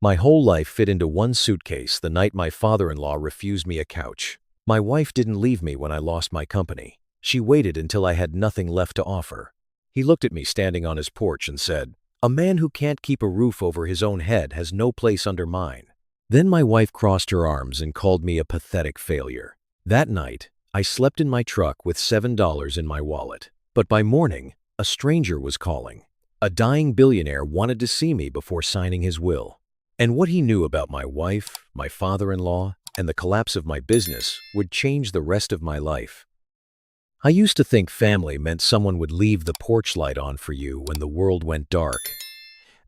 My whole life fit into one suitcase the night my father-in-law refused me a couch. My wife didn't leave me when I lost my company. She waited until I had nothing left to offer. He looked at me standing on his porch and said, "A man who can't keep a roof over his own head has no place under mine." Then my wife crossed her arms and called me a pathetic failure. That night, I slept in my truck with $7 in my wallet. But by morning, a stranger was calling. A dying billionaire wanted to see me before signing his will. And what he knew about my wife, my father-in-law, and the collapse of my business would change the rest of my life. I used to think family meant someone would leave the porch light on for you when the world went dark.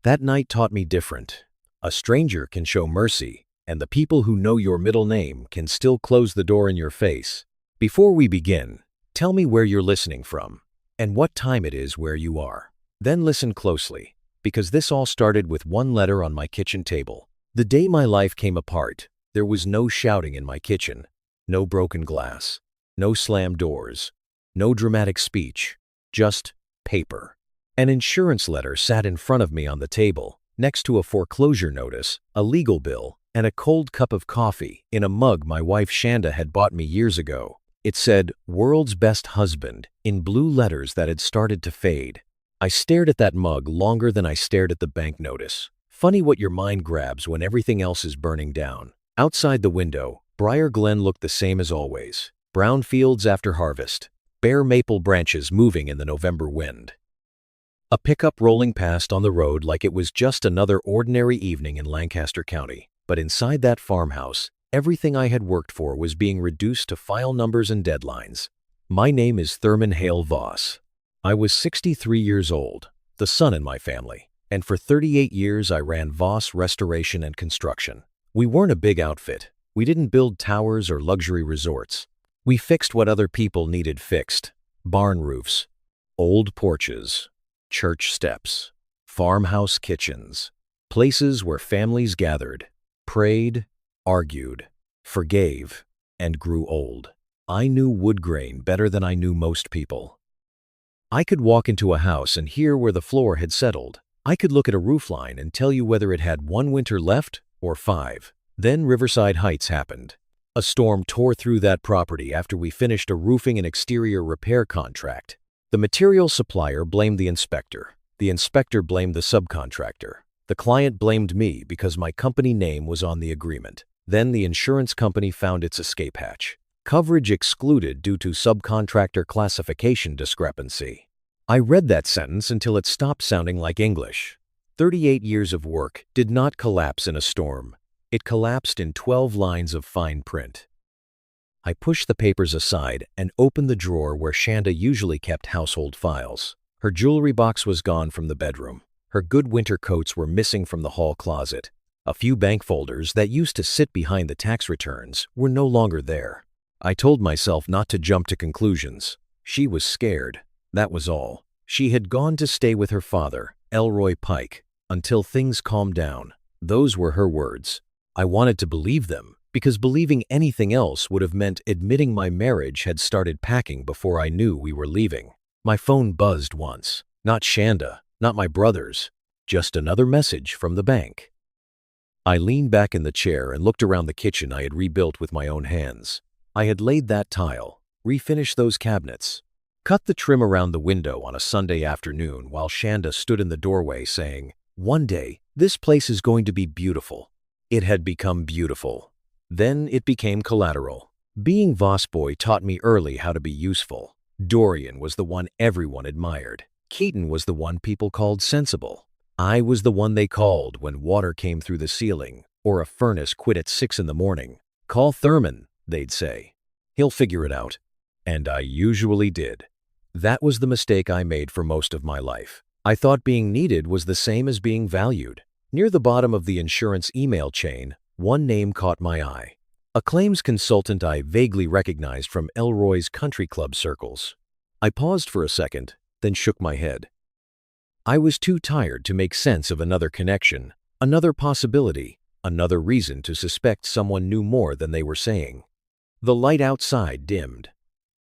That night taught me different. A stranger can show mercy, and the people who know your middle name can still close the door in your face. Before we begin, tell me where you're listening from, and what time it is where you are. Then listen closely, because this all started with one letter on my kitchen table. The day my life came apart, there was no shouting in my kitchen, no broken glass, no slammed doors, no dramatic speech, just paper. An insurance letter sat in front of me on the table, next to a foreclosure notice, a legal bill, and a cold cup of coffee in a mug my wife Shanda had bought me years ago. It said, "World's Best Husband," in blue letters that had started to fade. I stared at that mug longer than I stared at the bank notice. Funny what your mind grabs when everything else is burning down. Outside the window, Briar Glen looked the same as always. Brown fields after harvest. Bare maple branches moving in the November wind. A pickup rolling past on the road like it was just another ordinary evening in Lancaster County. But inside that farmhouse, everything I had worked for was being reduced to file numbers and deadlines. My name is Thurman Hale Voss. I was 63 years old, the son in my family, and for 38 years I ran Voss Restoration and Construction. We weren't a big outfit. We didn't build towers or luxury resorts. We fixed what other people needed fixed. Barn roofs, old porches, church steps, farmhouse kitchens, places where families gathered, prayed, argued, forgave, and grew old. I knew wood grain better than I knew most people. I could walk into a house and hear where the floor had settled. I could look at a roofline and tell you whether it had one winter left or 5. Then Riverside Heights happened. A storm tore through that property after we finished a roofing and exterior repair contract. The material supplier blamed the inspector. The inspector blamed the subcontractor. The client blamed me because my company name was on the agreement. Then the insurance company found its escape hatch. Coverage excluded due to subcontractor classification discrepancy. I read that sentence until it stopped sounding like English. 38 years of work did not collapse in a storm. It collapsed in 12 lines of fine print. I pushed the papers aside and opened the drawer where Shanda usually kept household files. Her jewelry box was gone from the bedroom. Her good winter coats were missing from the hall closet. A few bank folders that used to sit behind the tax returns were no longer there. I told myself not to jump to conclusions. She was scared. That was all. She had gone to stay with her father, Elroy Pike, until things calmed down. Those were her words. I wanted to believe them, because believing anything else would have meant admitting my marriage had started packing before I knew we were leaving. My phone buzzed once. Not Shanda, not my brothers, just another message from the bank. I leaned back in the chair and looked around the kitchen I had rebuilt with my own hands. I had laid that tile, refinished those cabinets, cut the trim around the window on a Sunday afternoon while Shanda stood in the doorway saying, "One day, this place is going to be beautiful." It had become beautiful. Then it became collateral. Being Voss Boy taught me early how to be useful. Dorian was the one everyone admired. Keaton was the one people called sensible. I was the one they called when water came through the ceiling or a furnace quit at 6 in the morning. "Call Thurman," they'd say. "He'll figure it out." And I usually did. That was the mistake I made for most of my life. I thought being needed was the same as being valued. Near the bottom of the insurance email chain, one name caught my eye. A claims consultant I vaguely recognized from Elroy's country club circles. I paused for a second, then shook my head. I was too tired to make sense of another connection, another possibility, another reason to suspect someone knew more than they were saying. The light outside dimmed.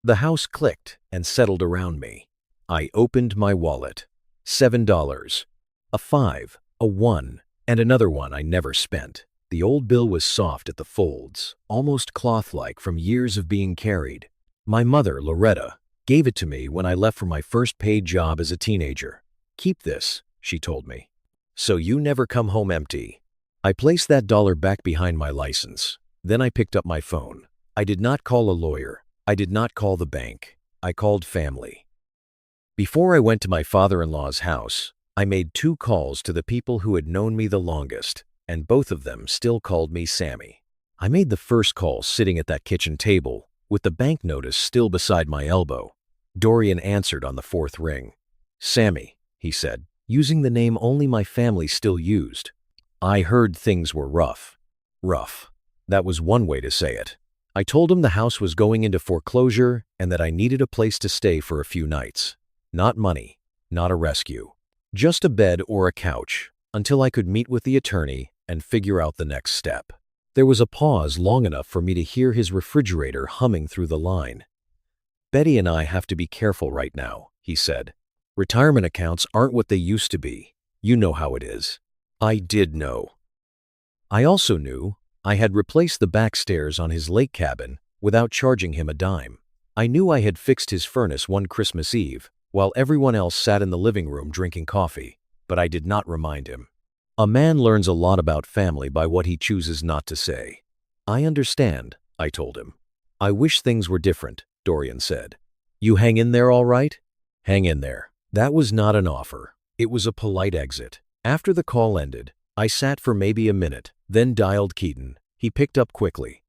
The house clicked and settled around me. I opened my wallet. $7. A 5, a 1, And another one I never spent. The old bill was soft at the folds, almost cloth-like from years of being carried. My mother, Loretta, gave it to me when I left for my first paid job as a teenager. "Keep this," she told me, "so you never come home empty." I placed that dollar back behind my license. Then I picked up my phone. I did not call a lawyer. I did not call the bank. I called family. Before I went to my father-in-law's house, I made 2 calls to the people who had known me the longest, and both of them still called me Sammy. I made the first call sitting at that kitchen table, with the bank notice still beside my elbow. Dorian answered on the 4th ring. "Sammy," he said, using the name only my family still used. "I heard things were rough." Rough. That was one way to say it. I told him the house was going into foreclosure and that I needed a place to stay for a few nights. Not money, not a rescue. Just a bed or a couch, until I could meet with the attorney and figure out the next step. There was a pause long enough for me to hear his refrigerator humming through the line. "Betty and I have to be careful right now," he said. "Retirement accounts aren't what they used to be. You know how it is." I did know. I also knew I had replaced the back stairs on his lake cabin without charging him a dime. I knew I had fixed his furnace one Christmas Eve, while everyone else sat in the living room drinking coffee, but I did not remind him. A man learns a lot about family by what he chooses not to say. "I understand," I told him. "I wish things were different," Dorian said. "You hang in there all right?" Hang in there. That was not an offer. It was a polite exit. After the call ended, I sat for maybe a minute, then dialed Keaton. He picked up quickly.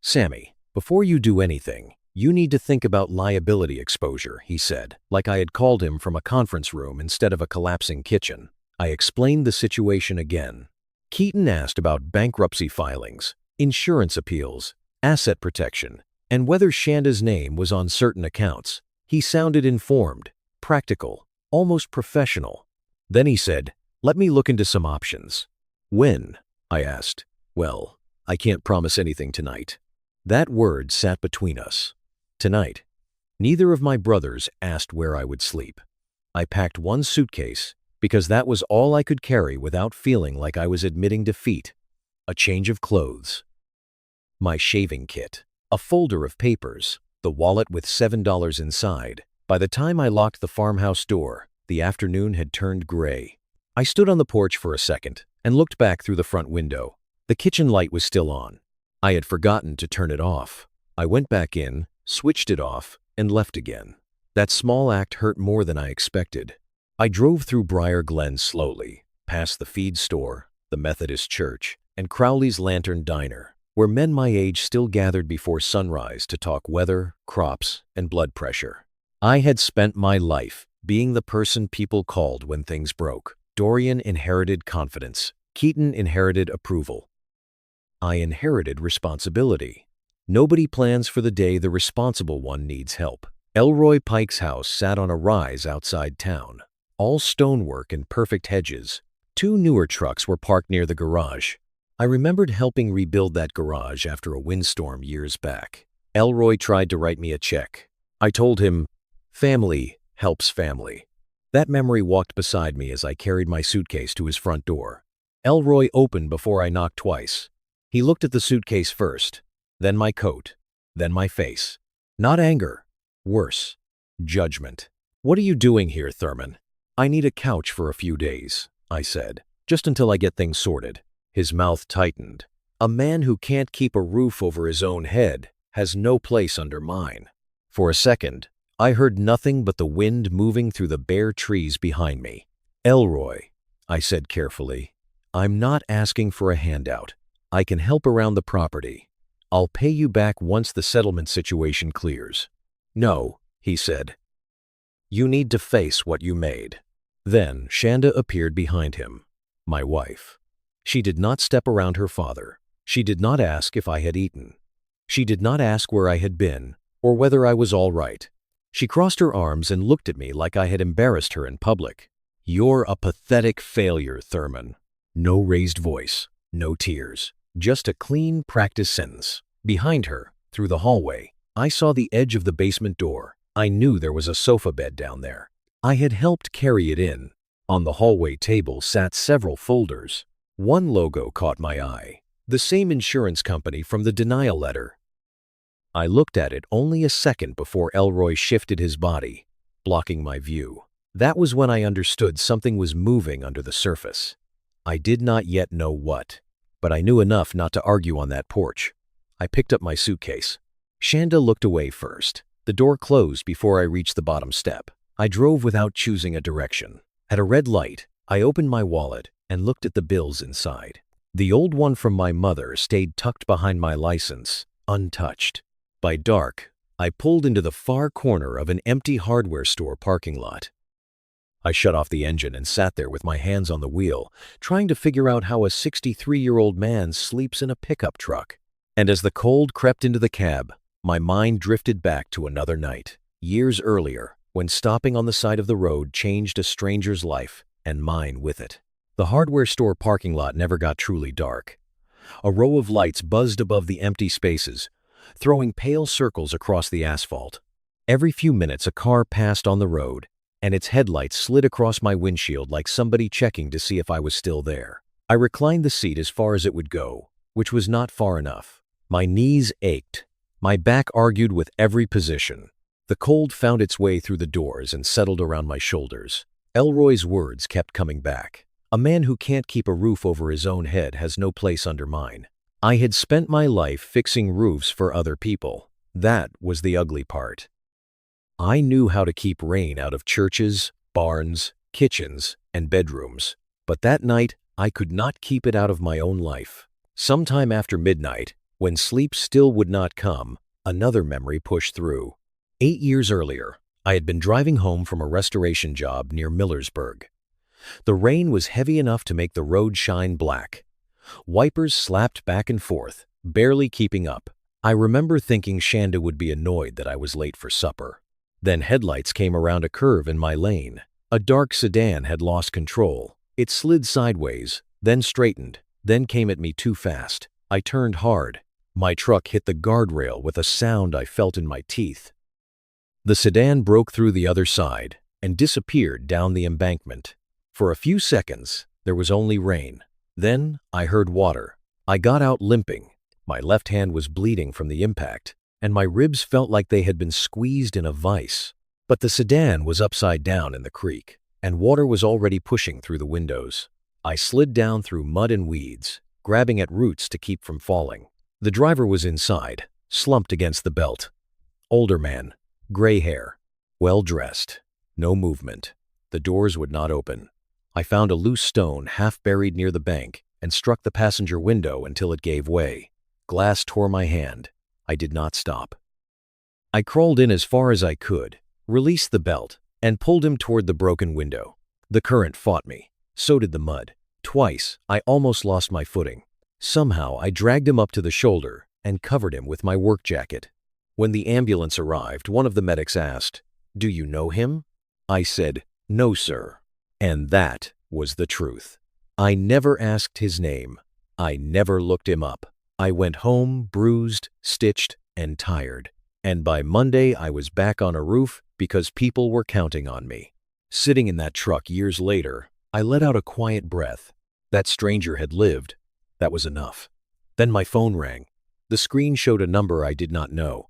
"Sammy, before you do anything, you need to think about liability exposure," he said, like I had called him from a conference room instead of a collapsing kitchen. I explained the situation again. Keaton asked about bankruptcy filings, insurance appeals, asset protection, and whether Shanda's name was on certain accounts. He sounded informed, practical, almost professional. Then he said, "Let me look into some options." "When?" I asked. "Well, I can't promise anything tonight." That word sat between us. Tonight. Neither of my brothers asked where I would sleep. I packed one suitcase because that was all I could carry without feeling like I was admitting defeat. A change of clothes. My shaving kit. A folder of papers. The wallet with $7 inside. By the time I locked the farmhouse door, the afternoon had turned gray. I stood on the porch for a second and looked back through the front window. The kitchen light was still on. I had forgotten to turn it off. I went back in, switched it off, and left again. That small act hurt more than I expected. I drove through Briar Glen slowly, past the feed store, the Methodist church, and Crowley's Lantern Diner, where men my age still gathered before sunrise to talk weather, crops, and blood pressure. I had spent my life being the person people called when things broke. Dorian inherited confidence. Keaton inherited approval. I inherited responsibility. Nobody plans for the day the responsible one needs help. Elroy Pike's house sat on a rise outside town. All stonework and perfect hedges. 2 newer trucks were parked near the garage. I remembered helping rebuild that garage after a windstorm years back. Elroy tried to write me a check. I told him, "Family helps family." That memory walked beside me as I carried my suitcase to his front door. Elroy opened before I knocked twice. He looked at the suitcase first, then my coat, then my face. Not anger. Worse. Judgment. "What are you doing here, Thurman?" "I need a couch for a few days," I said, "just until I get things sorted." His mouth tightened. A man who can't keep a roof over his own head has no place under mine. For a second, I heard nothing but the wind moving through the bare trees behind me. "Elroy," I said carefully, "I'm not asking for a handout. I can help around the property. I'll pay you back once the settlement situation clears." "No," he said. "You need to face what you made." Then Shanda appeared behind him, my wife. She did not step around her father. She did not ask if I had eaten. She did not ask where I had been or whether I was all right. She crossed her arms and looked at me like I had embarrassed her in public. "You're a pathetic failure, Thurman." No raised voice, no tears, just a clean practice sentence. Behind her, through the hallway, I saw the edge of the basement door. I knew there was a sofa bed down there. I had helped carry it in. On the hallway table sat several folders. One logo caught my eye, the same insurance company from the denial letter. I looked at it only a second before Elroy shifted his body, blocking my view. That was when I understood something was moving under the surface. I did not yet know what, but I knew enough not to argue on that porch. I picked up my suitcase. Shanda looked away first. The door closed before I reached the bottom step. I drove without choosing a direction. At a red light, I opened my wallet and looked at the bills inside. The old one from my mother stayed tucked behind my license, untouched. By dark, I pulled into the far corner of an empty hardware store parking lot. I shut off the engine and sat there with my hands on the wheel, trying to figure out how a 63-year-old man sleeps in a pickup truck. And as the cold crept into the cab, my mind drifted back to another night, years earlier, when stopping on the side of the road changed a stranger's life, and mine with it. The hardware store parking lot never got truly dark. A row of lights buzzed above the empty spaces, throwing pale circles across the asphalt. Every few minutes a car passed on the road, and its headlights slid across my windshield like somebody checking to see if I was still there. I reclined the seat as far as it would go, which was not far enough. My knees ached. My back argued with every position. The cold found its way through the doors and settled around my shoulders. Elroy's words kept coming back. A man who can't keep a roof over his own head has no place under mine. I had spent my life fixing roofs for other people. That was the ugly part. I knew how to keep rain out of churches, barns, kitchens, and bedrooms. But that night, I could not keep it out of my own life. Sometime after midnight, when sleep still would not come, another memory pushed through. 8 years earlier, I had been driving home from a restoration job near Millersburg. The rain was heavy enough to make the road shine black. Wipers slapped back and forth, barely keeping up. I remember thinking Shanda would be annoyed that I was late for supper. Then headlights came around a curve in my lane. A dark sedan had lost control. It slid sideways, then straightened, then came at me too fast. I turned hard. My truck hit the guardrail with a sound I felt in my teeth. The sedan broke through the other side and disappeared down the embankment. For a few seconds, there was only rain. Then I heard water. I got out limping. My left hand was bleeding from the impact, and my ribs felt like they had been squeezed in a vise. But the sedan was upside down in the creek, and water was already pushing through the windows. I slid down through mud and weeds, grabbing at roots to keep from falling. The driver was inside, slumped against the belt. Older man, gray hair, well-dressed, no movement. The doors would not open. I found a loose stone half buried near the bank and struck the passenger window until it gave way. Glass tore my hand. I did not stop. I crawled in as far as I could, released the belt, and pulled him toward the broken window. The current fought me. So did the mud. Twice, I almost lost my footing. Somehow, I dragged him up to the shoulder and covered him with my work jacket. When the ambulance arrived, one of the medics asked, "Do you know him?" I said, "No, sir." And that was the truth. I never asked his name. I never looked him up. I went home bruised, stitched, and tired. And by Monday, I was back on a roof because people were counting on me. Sitting in that truck years later, I let out a quiet breath. That stranger had lived. That was enough. Then my phone rang. The screen showed a number I did not know.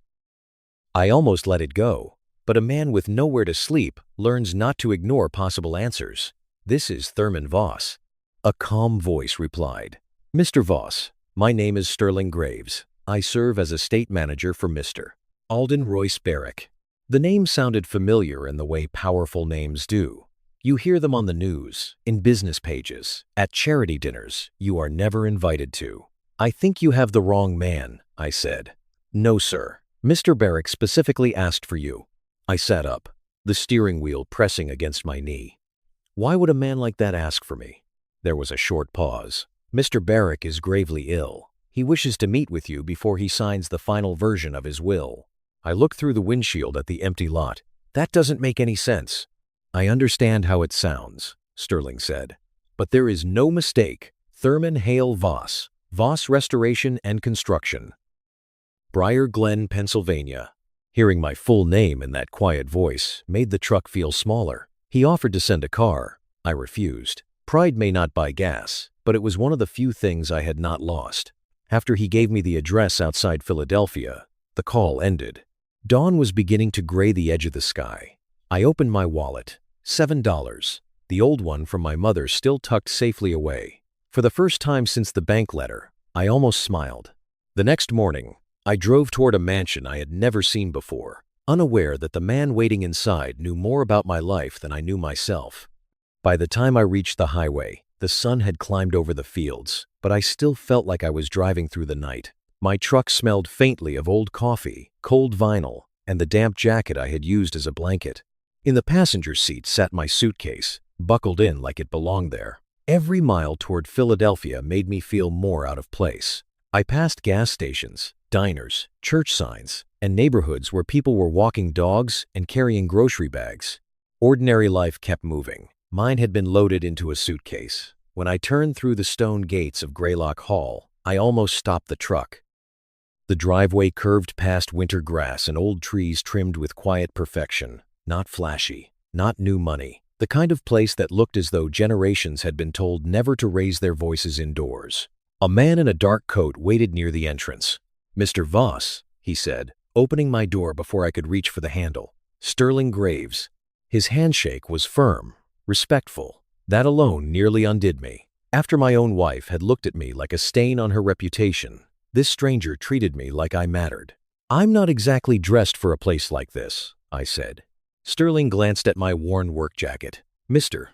I almost let it go. But a man with nowhere to sleep learns not to ignore possible answers. "This is Thurman Voss." A calm voice replied, "Mr. Voss, my name is Sterling Graves. I serve as estate manager for Mr. Alden Royce Barrick." The name sounded familiar in the way powerful names do. You hear them on the news, in business pages, at charity dinners you are never invited to. "I think you have the wrong man," I said. "No, sir. Mr. Barrick specifically asked for you." I sat up, the steering wheel pressing against my knee. Why would a man like that ask for me? There was a short pause. "Mr. Barrick is gravely ill. He wishes to meet with you before he signs the final version of his will." I looked through the windshield at the empty lot. "That doesn't make any sense." "I understand how it sounds," Sterling said. "But there is no mistake. Thurman Hale Voss, Voss Restoration and Construction, Briar Glen, Pennsylvania." Hearing my full name in that quiet voice made the truck feel smaller. He offered to send a car. I refused. Pride may not buy gas, but it was one of the few things I had not lost. After he gave me the address outside Philadelphia, the call ended. Dawn was beginning to gray the edge of the sky. I opened my wallet. $7. The old one from my mother still tucked safely away. For the first time since the bank letter, I almost smiled. The next morning, I drove toward a mansion I had never seen before, unaware that the man waiting inside knew more about my life than I knew myself. By the time I reached the highway, the sun had climbed over the fields, but I still felt like I was driving through the night. My truck smelled faintly of old coffee, cold vinyl, and the damp jacket I had used as a blanket. In the passenger seat sat my suitcase, buckled in like it belonged there. Every mile toward Philadelphia made me feel more out of place. I passed gas stations, diners, church signs, and neighborhoods where people were walking dogs and carrying grocery bags. Ordinary life kept moving. Mine had been loaded into a suitcase. When I turned through the stone gates of Greylock Hall, I almost stopped the truck. The driveway curved past winter grass and old trees trimmed with quiet perfection. Not flashy, not new money. The kind of place that looked as though generations had been told never to raise their voices indoors. A man in a dark coat waited near the entrance. "Mr. Voss," he said, opening my door before I could reach for the handle. "Sterling Graves." His handshake was firm, respectful. That alone nearly undid me. After my own wife had looked at me like a stain on her reputation, this stranger treated me like I mattered. "I'm not exactly dressed for a place like this," I said. Sterling glanced at my worn work jacket. "Mr.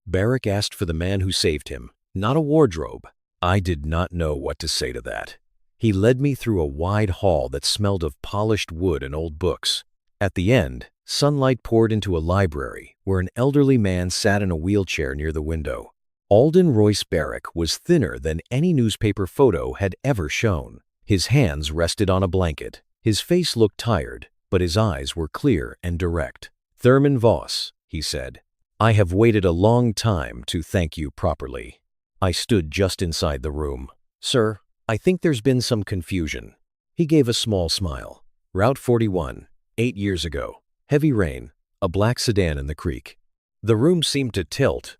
Barrick asked for the man who saved him, not a wardrobe." I did not know what to say to that. He led me through a wide hall that smelled of polished wood and old books. At the end, sunlight poured into a library where an elderly man sat in a wheelchair near the window. Alden Royce Barrick was thinner than any newspaper photo had ever shown. His hands rested on a blanket. His face looked tired, but his eyes were clear and direct. "Thurman Voss," he said. "I have waited a long time to thank you properly." I stood just inside the room. "Sir, I think there's been some confusion." He gave a small smile. "Route 41, 8 years ago. Heavy rain, a black sedan in the creek." The room seemed to tilt.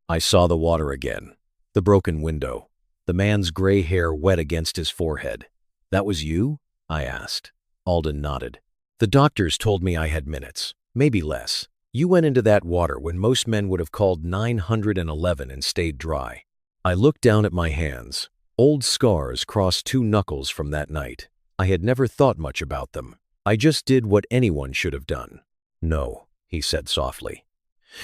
I saw the water again, the broken window, the man's gray hair wet against his forehead. "That was you?" I asked. Alden nodded. "The doctors told me I had minutes, maybe less. You went into that water when most men would have called 911 and stayed dry." I looked down at my hands. Old scars crossed 2 knuckles from that night. I had never thought much about them. I just did what anyone should have done. "No," he said softly.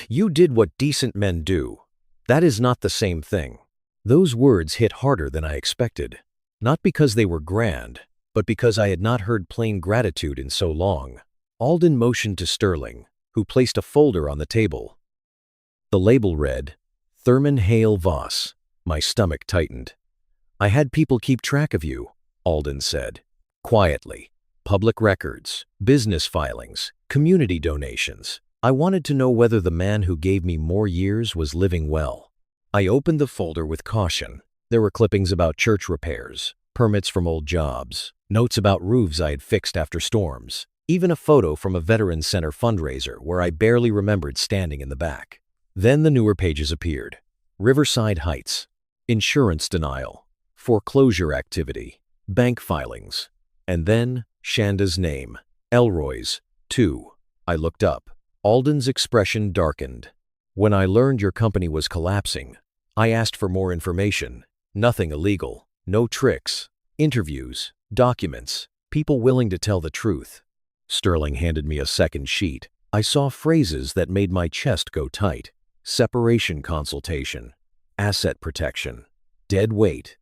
"You did what decent men do. That is not the same thing." Those words hit harder than I expected. Not because they were grand, but because I had not heard plain gratitude in so long. Alden motioned to Sterling, who placed a folder on the table. The label read, "Thurman Hale Voss." My stomach tightened. "I had people keep track of you," Alden said, quietly. "Public records, business filings, community donations. I wanted to know whether the man who gave me more years was living well." I opened the folder with caution. There were clippings about church repairs, permits from old jobs, notes about roofs I had fixed after storms, even a photo from a Veterans Center fundraiser where I barely remembered standing in the back. Then the newer pages appeared. Riverside Heights, insurance denial, foreclosure activity, bank filings, and then Shanda's name, Elroy's, too. I looked up. Alden's expression darkened. "When I learned your company was collapsing, I asked for more information. Nothing illegal, no tricks, interviews, documents, people willing to tell the truth." Sterling handed me a second sheet. I saw phrases that made my chest go tight. Separation consultation, asset protection, dead weight.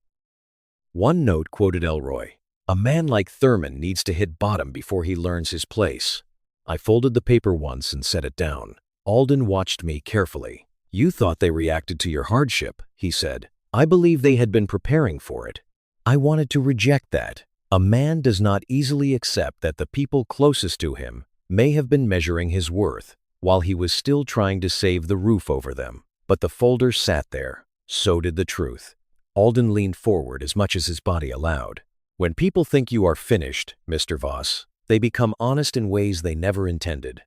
One note quoted Elroy, "A man like Thurman needs to hit bottom before he learns his place." I folded the paper once and set it down. Alden watched me carefully. "You thought they reacted to your hardship," he said. "I believe they had been preparing for it." I wanted to reject that. A man does not easily accept that the people closest to him may have been measuring his worth while he was still trying to save the roof over them. But the folder sat there. So did the truth. Alden leaned forward as much as his body allowed. "When people think you are finished, Mr. Voss, they become honest in ways they never intended.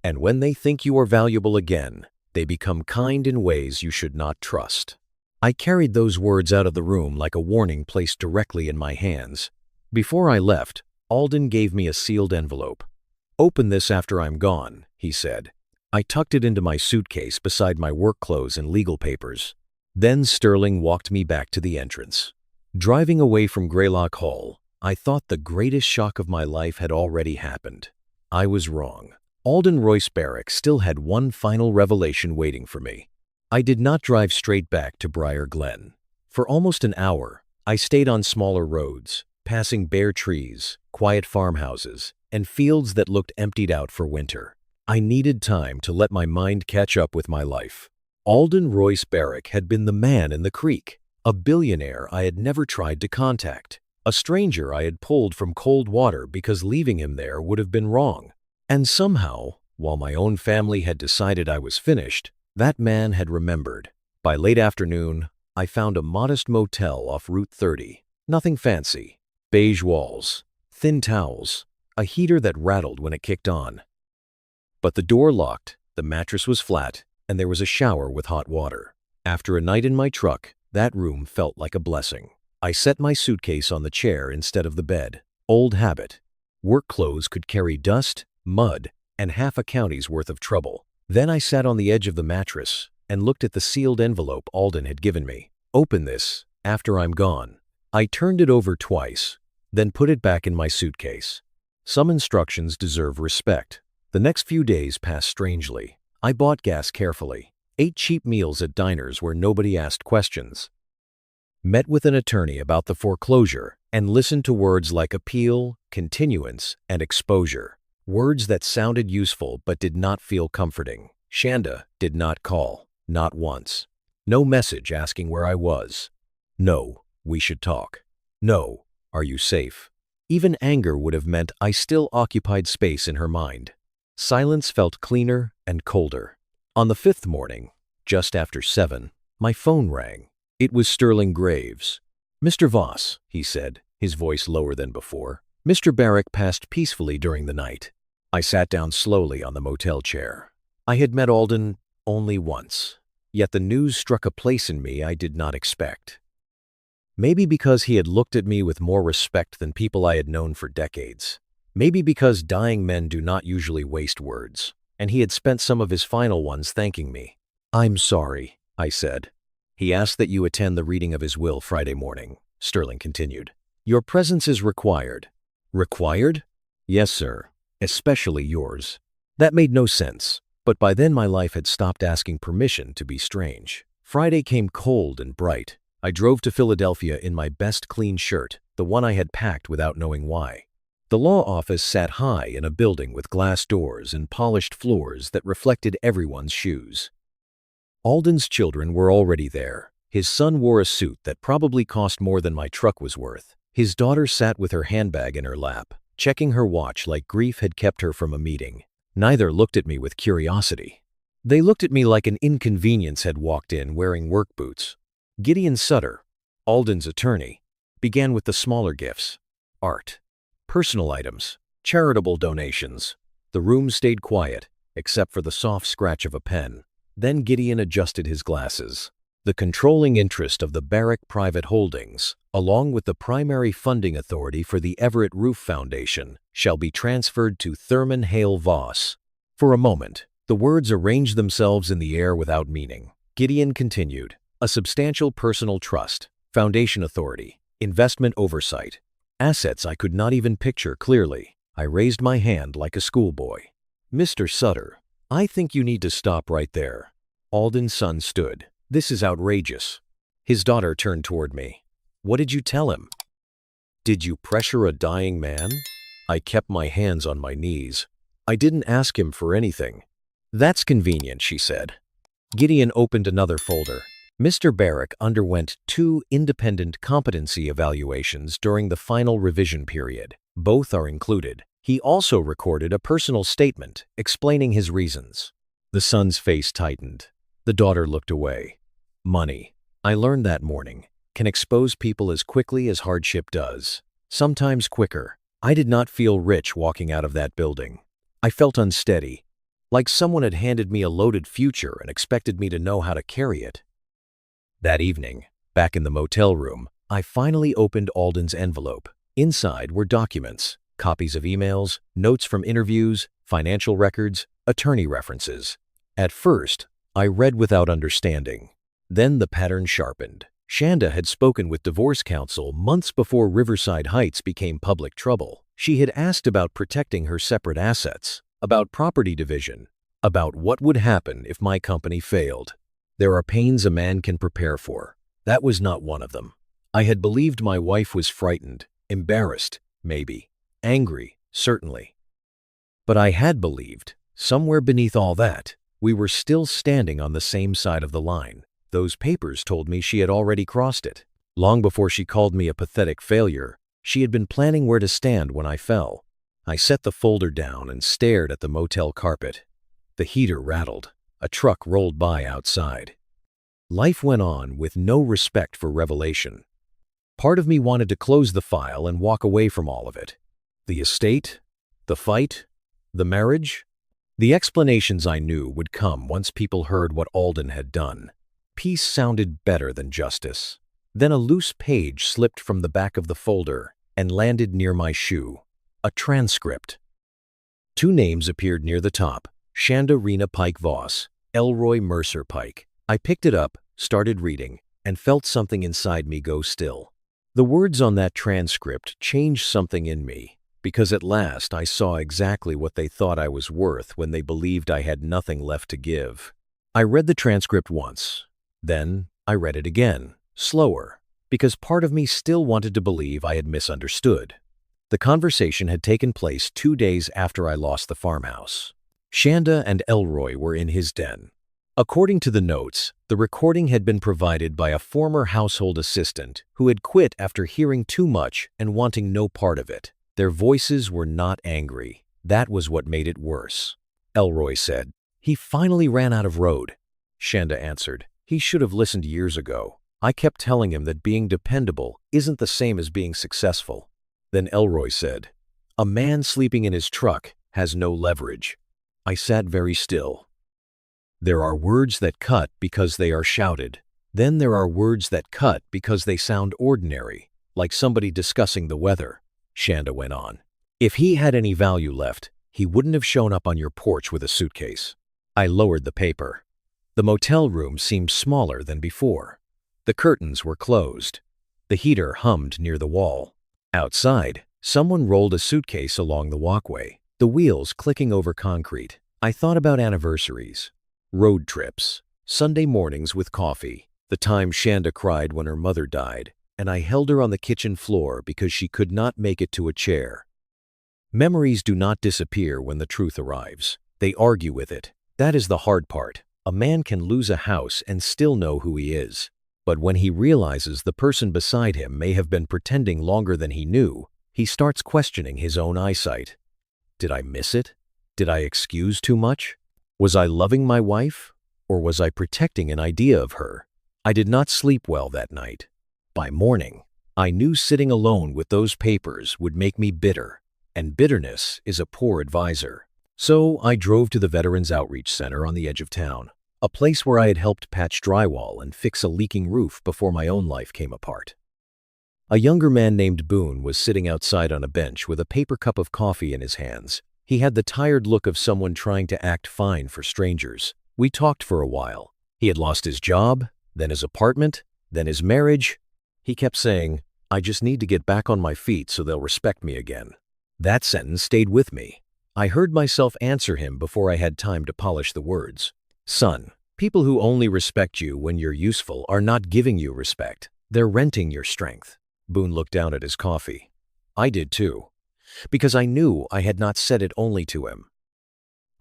And when they think you are valuable again, They become kind in ways you should not trust. I carried those words out of the room like a warning placed directly in my hands. Before I left, Alden gave me a sealed envelope. "Open this after I'm gone," he said. I tucked it into my suitcase beside my work clothes and legal papers. Then Sterling walked me back to the entrance. Driving away from Greylock Hall, I thought the greatest shock of my life had already happened. I was wrong. Alden Royce Barrick still had one final revelation waiting for me. I did not drive straight back to Briar Glen. For almost an hour, I stayed on smaller roads, passing bare trees, quiet farmhouses, and fields that looked emptied out for winter. I needed time to let my mind catch up with my life. Alden Royce Barrick had been the man in the creek, a billionaire I had never tried to contact, a stranger I had pulled from cold water because leaving him there would have been wrong. And somehow, while my own family had decided I was finished, that man had remembered. By late afternoon, I found a modest motel off Route 30. Nothing fancy. Beige walls, thin towels, a heater that rattled when it kicked on. But the door locked, the mattress was flat, and there was a shower with hot water. After a night in my truck, that room felt like a blessing. I set my suitcase on the chair instead of the bed. Old habit. Work clothes could carry dust, mud, and half a county's worth of trouble. Then I sat on the edge of the mattress and looked at the sealed envelope Alden had given me. "Open this after I'm gone." I turned it over twice, then put it back in my suitcase. Some instructions deserve respect. The next few days passed strangely. I bought gas carefully, ate cheap meals at diners where nobody asked questions, met with an attorney about the foreclosure, and listened to words like appeal, continuance, and exposure. Words that sounded useful but did not feel comforting. Shanda did not call, not once. No message asking where I was. No, we should talk. No, are you safe? Even anger would have meant I still occupied space in her mind. Silence felt cleaner and colder. On the fifth morning, just after 7, my phone rang. It was Sterling Graves. "Mr. Voss," he said, his voice lower than before. "Mr. Barrick passed peacefully during the night." I sat down slowly on the motel chair. I had met Alden only once, yet the news struck a place in me I did not expect. Maybe because he had looked at me with more respect than people I had known for decades. Maybe because dying men do not usually waste words, and he had spent some of his final ones thanking me. "I'm sorry," I said. "He asked that you attend the reading of his will Friday morning," Sterling continued. "Your presence is required." "Required?" "Yes, sir. Especially yours." That made no sense, but by then my life had stopped asking permission to be strange. Friday came cold and bright. I drove to Philadelphia in my best clean shirt, the one I had packed without knowing why. The law office sat high in a building with glass doors and polished floors that reflected everyone's shoes. Alden's children were already there. His son wore a suit that probably cost more than my truck was worth. His daughter sat with her handbag in her lap, checking her watch like grief had kept her from a meeting. Neither looked at me with curiosity. They looked at me like an inconvenience had walked in wearing work boots. Gideon Sutter, Alden's attorney, began with the smaller gifts: art, personal items, charitable donations. The room stayed quiet, except for the soft scratch of a pen. Then Gideon adjusted his glasses. "The controlling interest of the Barrick Private Holdings, along with the primary funding authority for the Everett Roof Foundation, shall be transferred to Thurman Hale Voss." For a moment, the words arranged themselves in the air without meaning. Gideon continued: "A substantial personal trust, foundation authority, investment oversight, assets I could not even picture clearly." I raised my hand like a schoolboy. "Mr. Sutter, I think you need to stop right there." Alden's son stood. "This is outrageous." His daughter turned toward me. "What did you tell him?" "Did you pressure a dying man?" I kept my hands on my knees. "I didn't ask him for anything." "That's convenient," she said. Gideon opened another folder. "Mr. Barrick underwent 2 independent competency evaluations during the final revision period. Both are included. He also recorded a personal statement explaining his reasons." The son's face tightened. The daughter looked away. "Money, I learned that morning, can expose people as quickly as hardship does. Sometimes quicker. I did not feel rich walking out of that building. I felt unsteady. like someone had handed me a loaded future and expected me to know how to carry it. That evening, back in the motel room, I finally opened Alden's envelope. Inside were documents, copies of emails, notes from interviews, financial records, attorney references. At first, I read without understanding. Then the pattern sharpened. Shanda had spoken with divorce counsel months before Riverside Heights became public trouble. She had asked about protecting her separate assets, about property division, about what would happen if my company failed. There are pains a man can prepare for. That was not one of them. I had believed my wife was frightened, embarrassed, maybe, angry, certainly. But I had believed, somewhere beneath all that, we were still standing on the same side of the line. Those papers told me she had already crossed it. Long before she called me a pathetic failure, she had been planning where to stand when I fell. I set the folder down and stared at the motel carpet. The heater rattled. A truck rolled by outside. Life went on with no respect for revelation. Part of me wanted to close the file and walk away from all of it. The estate, the fight, the marriage. The explanations I knew would come once people heard what Alden had done. Peace sounded better than justice. Then a loose page slipped from the back of the folder and landed near my shoe. A transcript. 2 names appeared near the top: Shanda Rena Pike Voss, Elroy Mercer Pike. I picked it up, started reading, and felt something inside me go still. The words on that transcript changed something in me, because at last I saw exactly what they thought I was worth when they believed I had nothing left to give. I read the transcript once. Then I read it again, slower, because part of me still wanted to believe I had misunderstood. The conversation had taken place 2 days after I lost the farmhouse. Shanda and Elroy were in his den. According to the notes, the recording had been provided by a former household assistant who had quit after hearing too much and wanting no part of it. Their voices were not angry. That was what made it worse. Elroy said, "He finally ran out of road." Shanda answered, "He should have listened years ago. I kept telling him that being dependable isn't the same as being successful." Then Elroy said, "A man sleeping in his truck has no leverage." I sat very still. There are words that cut because they are shouted. Then there are words that cut because they sound ordinary, like somebody discussing the weather. Shanda went on, "If he had any value left, he wouldn't have shown up on your porch with a suitcase." I lowered the paper. The motel room seemed smaller than before. The curtains were closed. The heater hummed near the wall. Outside, someone rolled a suitcase along the walkway, the wheels clicking over concrete. I thought about anniversaries, road trips, Sunday mornings with coffee, the time Shanda cried when her mother died, and I held her on the kitchen floor because she could not make it to a chair. Memories do not disappear when the truth arrives. They argue with it. That is the hard part. A man can lose a house and still know who he is. But when he realizes the person beside him may have been pretending longer than he knew, he starts questioning his own eyesight. Did I miss it? Did I excuse too much? Was I loving my wife? Or was I protecting an idea of her? I did not sleep well that night. By morning, I knew sitting alone with those papers would make me bitter, and bitterness is a poor advisor. So I drove to the Veterans Outreach Center on the edge of town, a place where I had helped patch drywall and fix a leaking roof before my own life came apart. A younger man named Boone was sitting outside on a bench with a paper cup of coffee in his hands. He had the tired look of someone trying to act fine for strangers. We talked for a while. He had lost his job, then his apartment, then his marriage. He kept saying, "I just need to get back on my feet so they'll respect me again." That sentence stayed with me. I heard myself answer him before I had time to polish the words. "Son, people who only respect you when you're useful are not giving you respect. They're renting your strength." Boone looked down at his coffee. I did too, because I knew I had not said it only to him.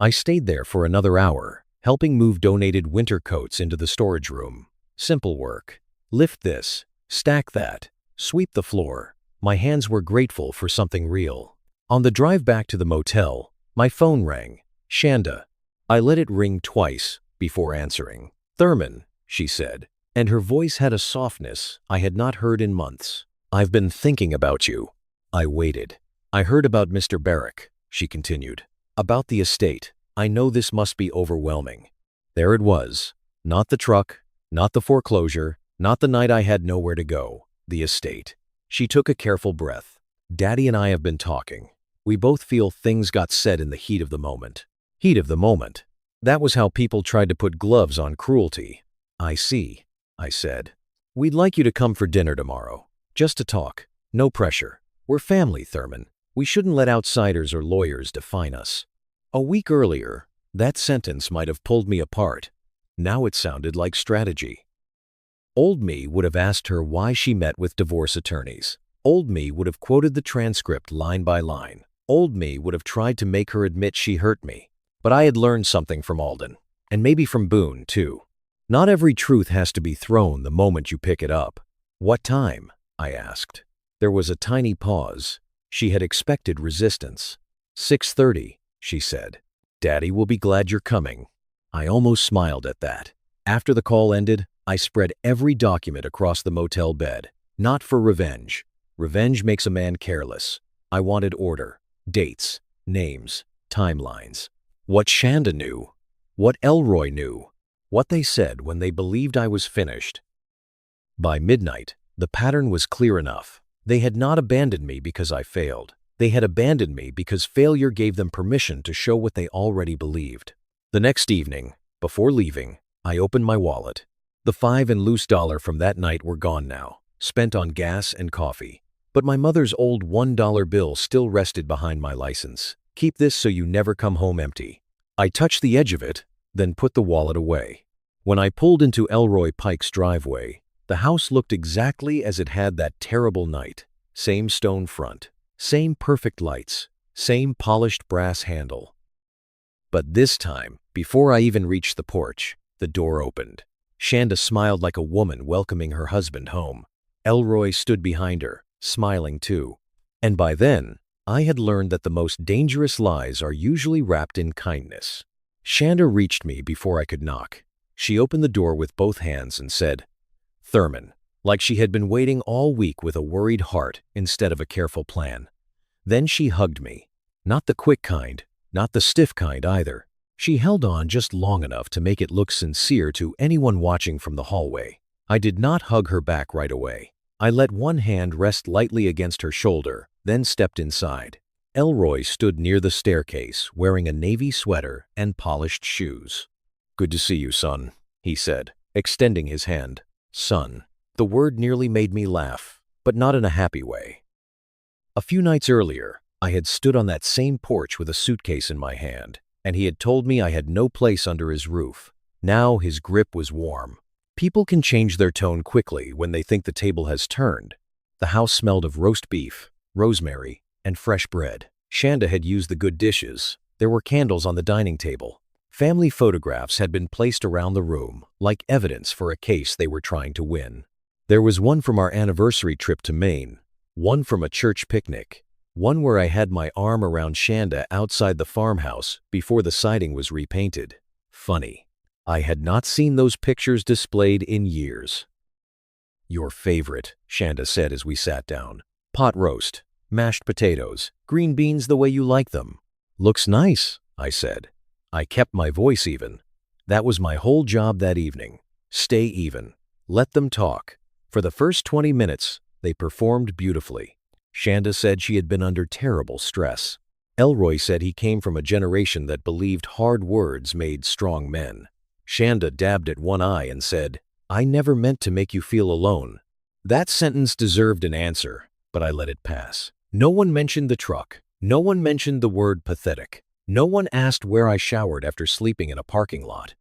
I stayed there for another hour, helping move donated winter coats into the storage room. Simple work. Lift this, stack that, sweep the floor. My hands were grateful for something real. On the drive back to the motel, my phone rang. Shanda. I let it ring twice before answering. "Thurman," she said, and her voice had a softness I had not heard in months. "I've been thinking about you." I waited. "I heard about Mr. Barrick," she continued. "About the estate. I know this must be overwhelming. There it was. Not the truck, not the foreclosure, not the night I had nowhere to go. The estate. She took a careful breath. Daddy and I have been talking. We both feel things got said in the heat of the moment. Heat of the moment. That was how people tried to put gloves on cruelty. I see, I said. We'd like you to come for dinner tomorrow. Just to talk. No pressure. We're family, Thurman. We shouldn't let outsiders or lawyers define us. A week earlier, that sentence might have pulled me apart. Now it sounded like strategy. Old me would have asked her why she met with divorce attorneys. Old me would have quoted the transcript line by line. Old me would have tried to make her admit she hurt me. But I had learned something from Alden. And maybe from Boone, too. Not every truth has to be thrown the moment you pick it up. What time? I asked. There was a tiny pause. She had expected resistance. 6:30, she said. Daddy will be glad you're coming. I almost smiled at that. After the call ended, I spread every document across the motel bed. Not for revenge. Revenge makes a man careless. I wanted order. Dates. Names. Timelines. What Shanda knew. What Elroy knew. What they said when they believed I was finished. By midnight, the pattern was clear enough. They had not abandoned me because I failed. They had abandoned me because failure gave them permission to show what they already believed. The next evening, before leaving, I opened my wallet. The $5 and loose dollar from that night were gone now, spent on gas and coffee. But my mother's old $1 bill still rested behind my license. Keep this so you never come home empty. I touched the edge of it, then put the wallet away. When I pulled into Elroy Pike's driveway, the house looked exactly as it had that terrible night. Same stone front, same perfect lights, same polished brass handle. But this time, before I even reached the porch, the door opened. Shanda smiled like a woman welcoming her husband home. Elroy stood behind her, smiling too. And by then, I had learned that the most dangerous lies are usually wrapped in kindness. Shanda reached me before I could knock. She opened the door with both hands and said, "Thurman," like she had been waiting all week with a worried heart instead of a careful plan. Then she hugged me. Not the quick kind, not the stiff kind either. She held on just long enough to make it look sincere to anyone watching from the hallway. I did not hug her back right away. I let one hand rest lightly against her shoulder, then stepped inside. Elroy stood near the staircase, wearing a navy sweater and polished shoes. "Good to see you, son," he said, extending his hand. Son. The word nearly made me laugh, but not in a happy way. A few nights earlier, I had stood on that same porch with a suitcase in my hand, and he had told me I had no place under his roof. Now his grip was warm. People can change their tone quickly when they think the table has turned. The house smelled of roast beef, rosemary, and fresh bread. Shanda had used the good dishes. There were candles on the dining table. Family photographs had been placed around the room, like evidence for a case they were trying to win. There was one from our anniversary trip to Maine, one from a church picnic, one where I had my arm around Shanda outside the farmhouse before the siding was repainted. Funny. I had not seen those pictures displayed in years. "Your favorite," Shanda said as we sat down. "Pot roast, mashed potatoes, green beans the way you like them." "Looks nice," I said. I kept my voice even. That was my whole job that evening. Stay even. Let them talk. For the first 20 minutes, they performed beautifully. Shanda said she had been under terrible stress. Elroy said he came from a generation that believed hard words made strong men. Shanda dabbed at one eye and said, "I never meant to make you feel alone." That sentence deserved an answer, but I let it pass. No one mentioned the truck. No one mentioned the word pathetic. No one asked where I showered after sleeping in a parking lot.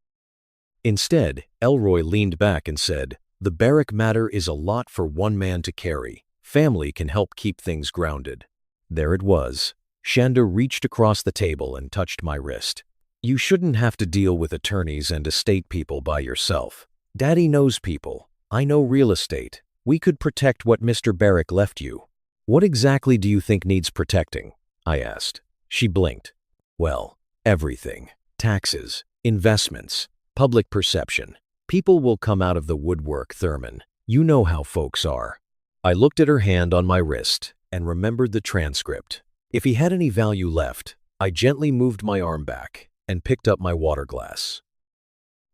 Instead, Elroy leaned back and said, "The Barrick matter is a lot for one man to carry. Family can help keep things grounded." There it was. Shanda reached across the table and touched my wrist. "You shouldn't have to deal with attorneys and estate people by yourself. Daddy knows people. I know real estate. We could protect what Mr. Barrick left you." "What exactly do you think needs protecting?" I asked. She blinked. "Well, everything. Taxes, investments, public perception. People will come out of the woodwork, Thurman. You know how folks are." I looked at her hand on my wrist and remembered the transcript. If he had any value left, I gently moved my arm back. and picked up my water glass.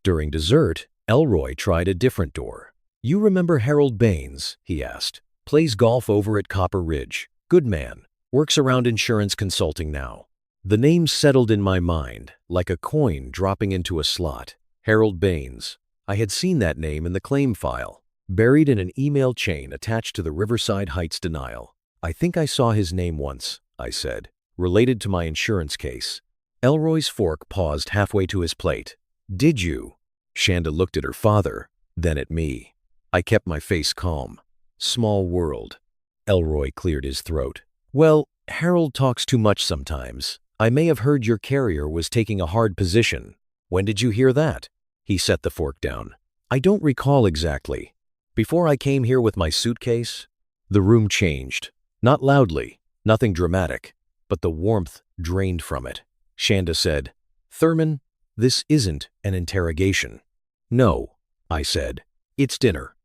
During dessert, Elroy tried a different door. "You remember Harold Baines?" he asked. "Plays golf over at Copper Ridge. Good man. Works around insurance consulting now." The name settled in my mind, like a coin dropping into a slot. Harold Baines. I had seen that name in the claim file, buried in an email chain attached to the Riverside Heights denial. "I think I saw his name once," I said, "related to my insurance case." Elroy's fork paused halfway to his plate. "Did you?" Shanda looked at her father, then at me. I kept my face calm. Small world. Elroy cleared his throat. "Well, Harold talks too much sometimes. I may have heard your carrier was taking a hard position. When did you hear that?" He set the fork down. "I don't recall exactly. Before I came here with my suitcase?" The room changed. Not loudly, nothing dramatic, but the warmth drained from it. Shanda said, "Thurman, this isn't an interrogation." "No," I said. "It's dinner."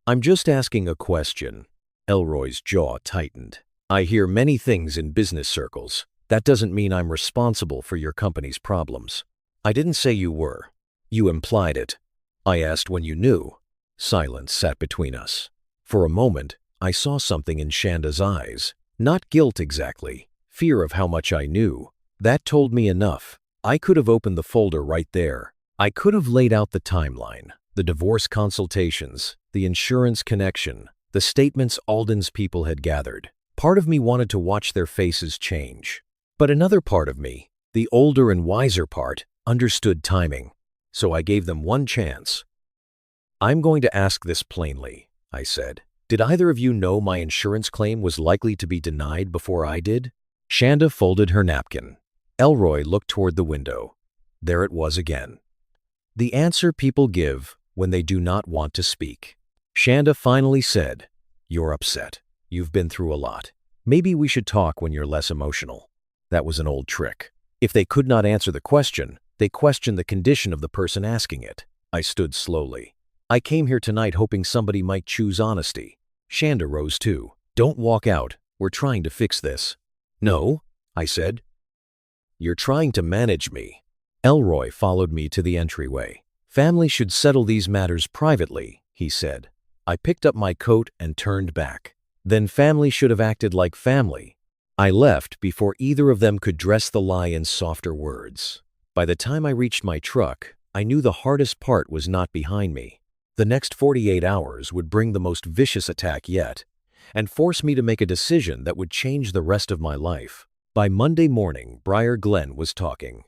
"I'm just asking a question." Elroy's jaw tightened. "I hear many things in business circles. That doesn't mean I'm responsible for your company's problems." "I didn't say you were. You implied it." "I asked when you knew." Silence sat between us. For a moment, I saw something in Shanda's eyes. Not guilt exactly, fear of how much I knew. That told me enough. I could have opened the folder right there. I could have laid out the timeline, the divorce consultations, the insurance connection, the statements Alden's people had gathered. Part of me wanted to watch their faces change. But another part of me, the older and wiser part, understood timing. So I gave them one chance. "I'm going to ask this plainly," I said. "Did either of you know my insurance claim was likely to be denied before I did?" Shanda folded her napkin. Elroy looked toward the window. There it was again. The answer people give when they do not want to speak. Shanda finally said, "You're upset. You've been through a lot. Maybe we should talk when you're less emotional." That was an old trick. If they could not answer the question, they questioned the condition of the person asking it. I stood slowly. "I came here tonight hoping somebody might choose honesty." Shanda rose too. "Don't walk out. We're trying to fix this." "No," I said. "You're trying to manage me." Elroy followed me to the entryway. "Family should settle these matters privately," he said. I picked up my coat and turned back. "Then family should have acted like family." I left before either of them could dress the lie in softer words. By the time I reached my truck, I knew the hardest part was not behind me. The next 48 hours would bring the most vicious attack yet, and force me to make a decision that would change the rest of my life. By Monday morning, Briar Glen was talking.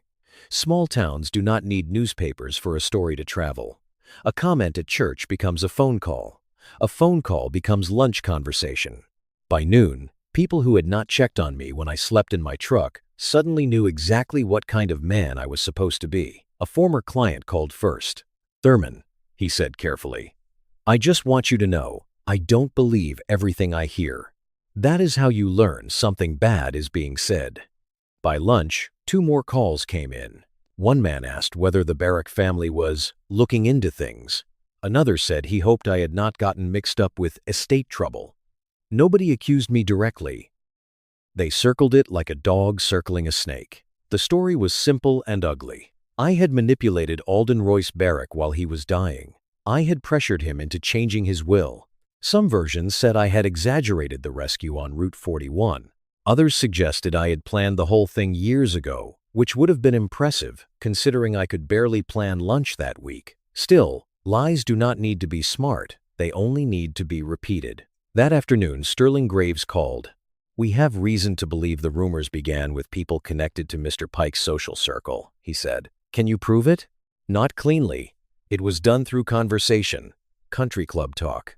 Small towns do not need newspapers for a story to travel. A comment at church becomes a phone call. A phone call becomes lunch conversation. By noon, people who had not checked on me when I slept in my truck suddenly knew exactly what kind of man I was supposed to be. A former client called first. "Thurman," he said carefully, "I just want you to know, I don't believe everything I hear. That is how you learn something bad is being said." By lunch, 2 more calls came in. One man asked whether the Barrack family was looking into things. Another said he hoped I had not gotten mixed up with estate trouble. Nobody accused me directly. They circled it like a dog circling a snake. The story was simple and ugly. I had manipulated Alden Royce Barrack while he was dying. I had pressured him into changing his will. Some versions said I had exaggerated the rescue on Route 41. Others suggested I had planned the whole thing years ago, which would have been impressive, considering I could barely plan lunch that week. Still, lies do not need to be smart, they only need to be repeated. That afternoon, Sterling Graves called. "We have reason to believe the rumors began with people connected to Mr. Pike's social circle," he said. "Can you prove it?" "Not cleanly. It was done through conversation, country club talk,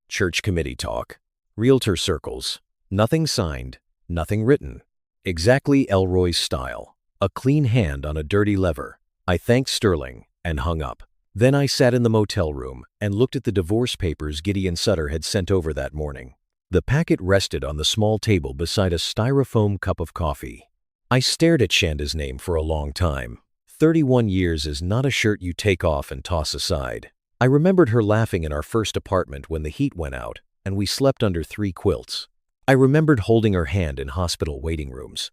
church committee talk, realtor circles. Nothing signed, nothing written. Exactly Elroy's style. A clean hand on a dirty lever." I thanked Sterling and hung up. Then I sat in the motel room and looked at the divorce papers Gideon Sutter had sent over that morning. The packet rested on the small table beside a styrofoam cup of coffee. I stared at Shanda's name for a long time. 31 years is not a shirt you take off and toss aside. I remembered her laughing in our first apartment when the heat went out and we slept under 3 quilts. I remembered holding her hand in hospital waiting rooms.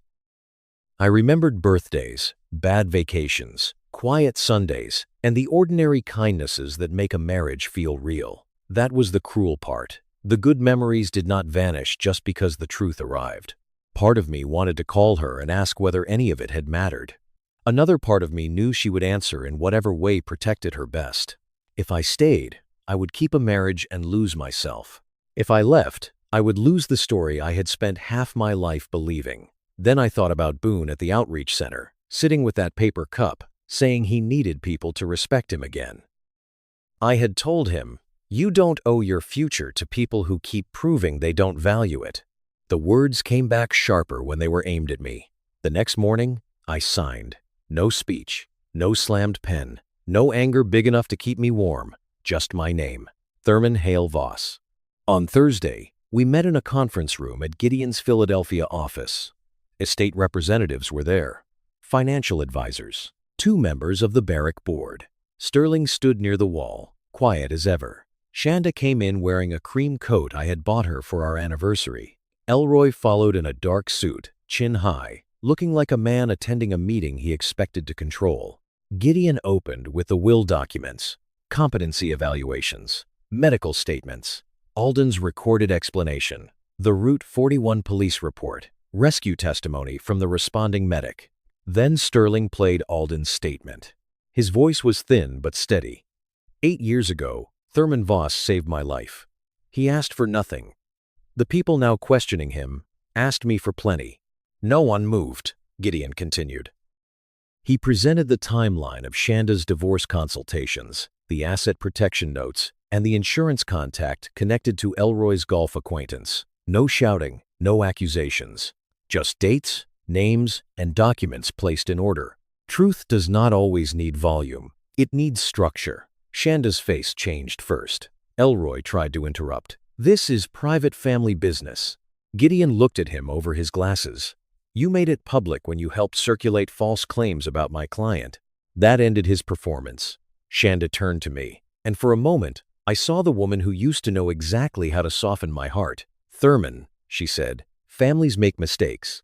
I remembered birthdays, bad vacations, quiet Sundays, and the ordinary kindnesses that make a marriage feel real. That was the cruel part. The good memories did not vanish just because the truth arrived. Part of me wanted to call her and ask whether any of it had mattered. Another part of me knew she would answer in whatever way protected her best. If I stayed, I would keep a marriage and lose myself. If I left, I would lose the story I had spent half my life believing. Then I thought about Boone at the outreach center, sitting with that paper cup, saying he needed people to respect him again. I had told him, "You don't owe your future to people who keep proving they don't value it." The words came back sharper when they were aimed at me. The next morning, I signed. No speech, no slammed pen, no anger big enough to keep me warm, just my name, Thurman Hale Voss. On Thursday, we met in a conference room at Gideon's Philadelphia office. Estate representatives were there, financial advisors, 2 members of the Barrick board. Sterling stood near the wall, quiet as ever. Shanda came in wearing a cream coat I had bought her for our anniversary. Elroy followed in a dark suit, chin high, looking like a man attending a meeting he expected to control. Gideon opened with the will documents, competency evaluations, medical statements, Alden's recorded explanation, the Route 41 police report, rescue testimony from the responding medic. Then Sterling played Alden's statement. His voice was thin but steady. 8 years ago, Thurman Voss saved my life. He asked for nothing. The people now questioning him asked me for plenty. No one moved, Gideon continued. He presented the timeline of Shanda's divorce consultations, the asset protection notes, and the insurance contact connected to Elroy's golf acquaintance. No shouting, no accusations. Just dates, names, and documents placed in order. Truth does not always need volume. It needs structure. Shanda's face changed first. Elroy tried to interrupt. "This is private family business." Gideon looked at him over his glasses. "You made it public when you helped circulate false claims about my client." That ended his performance. Shanda turned to me, and for a moment, I saw the woman who used to know exactly how to soften my heart. "Thurman," she said, "families make mistakes.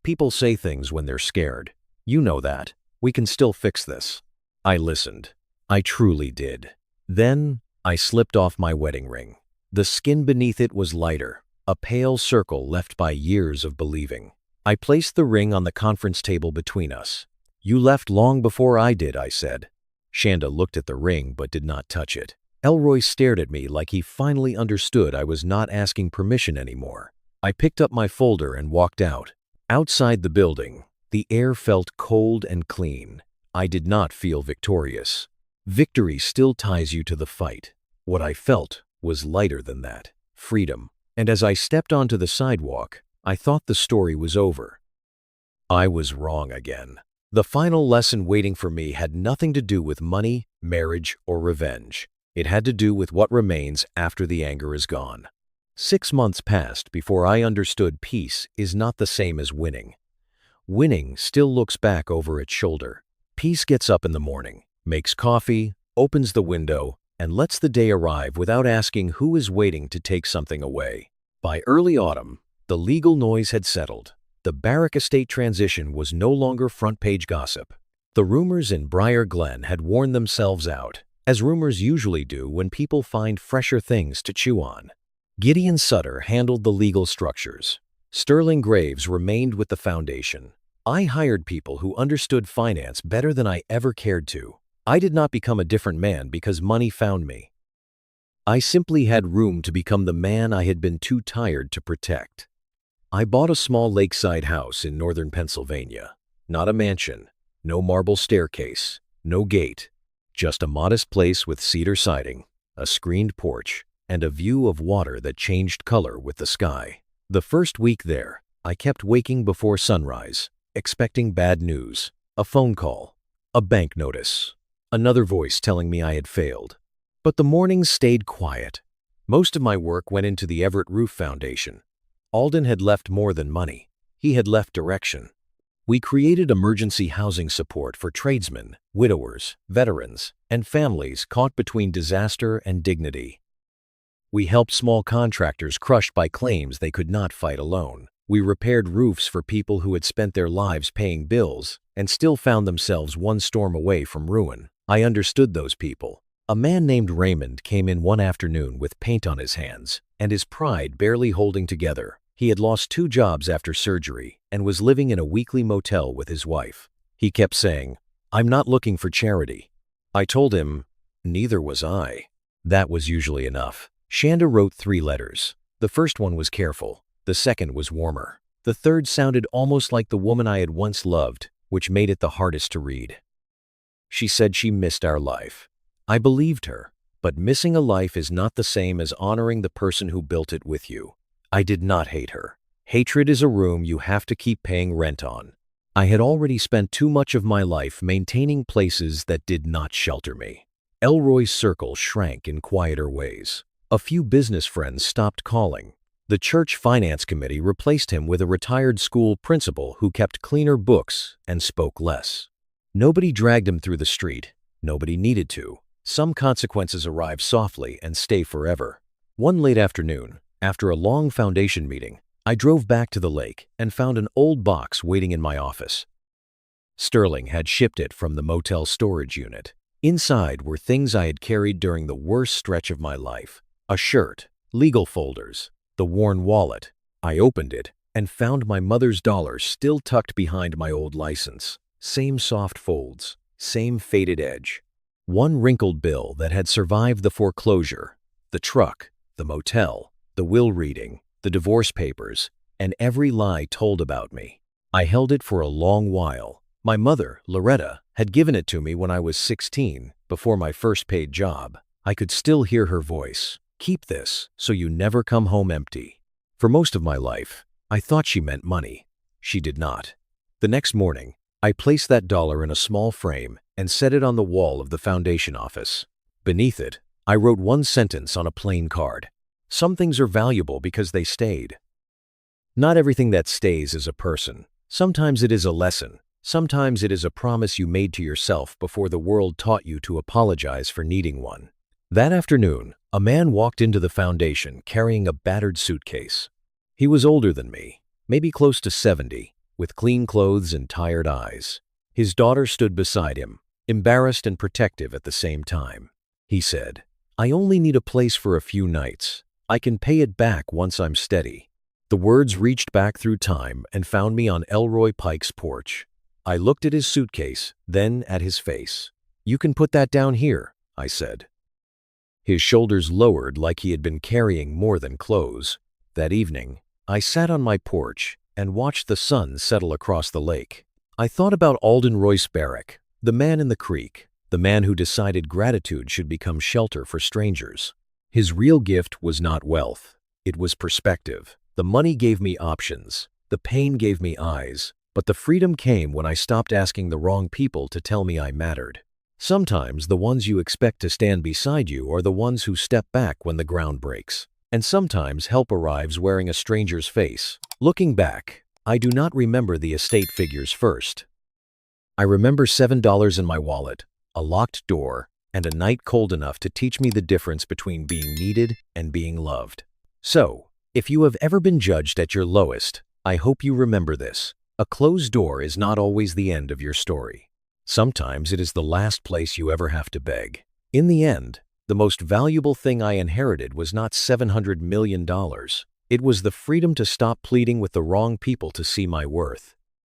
People say things when they're scared. You know that. We can still fix this." I listened. I truly did. Then, I slipped off my wedding ring. The skin beneath it was lighter, a pale circle left by years of believing. I placed the ring on the conference table between us. "You left long before I did," I said. Shanda looked at the ring but did not touch it. Elroy stared at me like he finally understood I was not asking permission anymore. I picked up my folder and walked out. Outside the building, the air felt cold and clean. I did not feel victorious. Victory still ties you to the fight. What I felt was lighter than that, freedom. And as I stepped onto the sidewalk, I thought the story was over. I was wrong again. The final lesson waiting for me had nothing to do with money, marriage, or revenge. It had to do with what remains after the anger is gone. 6 months passed before I understood peace is not the same as winning. Winning still looks back over its shoulder. Peace gets up in the morning, makes coffee, opens the window, and lets the day arrive without asking who is waiting to take something away. By early autumn, the legal noise had settled. The Barrick estate transition was no longer front-page gossip. The rumors in Briar Glen had worn themselves out, as rumors usually do when people find fresher things to chew on. Gideon Sutter handled the legal structures. Sterling Graves remained with the foundation. I hired people who understood finance better than I ever cared to. I did not become a different man because money found me. I simply had room to become the man I had been too tired to protect. I bought a small lakeside house in northern Pennsylvania. Not a mansion, no marble staircase, no gate, just a modest place with cedar siding, a screened porch, and a view of water that changed color with the sky. The first week there, I kept waking before sunrise, expecting bad news, a phone call, a bank notice, another voice telling me I had failed. But the mornings stayed quiet. Most of my work went into the Everett Roof Foundation. Alden had left more than money. He had left direction. We created emergency housing support for tradesmen, widowers, veterans, and families caught between disaster and dignity. We helped small contractors crushed by claims they could not fight alone. We repaired roofs for people who had spent their lives paying bills and still found themselves one storm away from ruin. I understood those people. A man named Raymond came in one afternoon with paint on his hands and his pride barely holding together. He had lost 2 jobs after surgery and was living in a weekly motel with his wife. He kept saying, "I'm not looking for charity." I told him, "Neither was I." That was usually enough. Shanda wrote 3 letters. The first one was careful. The second was warmer. The third sounded almost like the woman I had once loved, which made it the hardest to read. She said she missed our life. I believed her, but missing a life is not the same as honoring the person who built it with you. I did not hate her. Hatred is a room you have to keep paying rent on. I had already spent too much of my life maintaining places that did not shelter me. Elroy's circle shrank in quieter ways. A few business friends stopped calling. The church finance committee replaced him with a retired school principal who kept cleaner books and spoke less. Nobody dragged him through the street. Nobody needed to. Some consequences arrive softly and stay forever. One late afternoon, after a long foundation meeting, I drove back to the lake and found an old box waiting in my office. Sterling had shipped it from the motel storage unit. Inside were things I had carried during the worst stretch of my life. A shirt, legal folders, the worn wallet. I opened it and found my mother's dollars still tucked behind my old license. Same soft folds, same faded edge. One wrinkled bill that had survived the foreclosure, the truck, the motel, the will reading, the divorce papers, and every lie told about me. I held it for a long while. My mother, Loretta, had given it to me when I was 16, before my first paid job. I could still hear her voice. "Keep this, so you never come home empty." For most of my life, I thought she meant money. She did not. The next morning, I placed that dollar in a small frame and set it on the wall of the foundation office. Beneath it, I wrote one sentence on a plain card. Some things are valuable because they stayed. Not everything that stays is a person. Sometimes it is a lesson. Sometimes it is a promise you made to yourself before the world taught you to apologize for needing one. That afternoon, a man walked into the foundation carrying a battered suitcase. He was older than me, maybe close to 70, with clean clothes and tired eyes. His daughter stood beside him, embarrassed and protective at the same time. He said, "I only need a place for a few nights. I can pay it back once I'm steady." The words reached back through time and found me on Elroy Pike's porch. I looked at his suitcase, then at his face. "You can put that down here," I said. His shoulders lowered like he had been carrying more than clothes. That evening, I sat on my porch and watched the sun settle across the lake. I thought about Alden Royce Barrick, the man in the creek, the man who decided gratitude should become shelter for strangers. His real gift was not wealth. It was perspective. The money gave me options. The pain gave me eyes. But the freedom came when I stopped asking the wrong people to tell me I mattered. Sometimes the ones you expect to stand beside you are the ones who step back when the ground breaks. And sometimes help arrives wearing a stranger's face. Looking back, I do not remember the estate figures first. I remember $7 in my wallet, a locked door, and a night cold enough to teach me the difference between being needed and being loved. So, if you have ever been judged at your lowest, I hope you remember this. A closed door is not always the end of your story. Sometimes it is the last place you ever have to beg. In the end, the most valuable thing I inherited was not $700 million. It was the freedom to stop pleading with the wrong people to see my worth.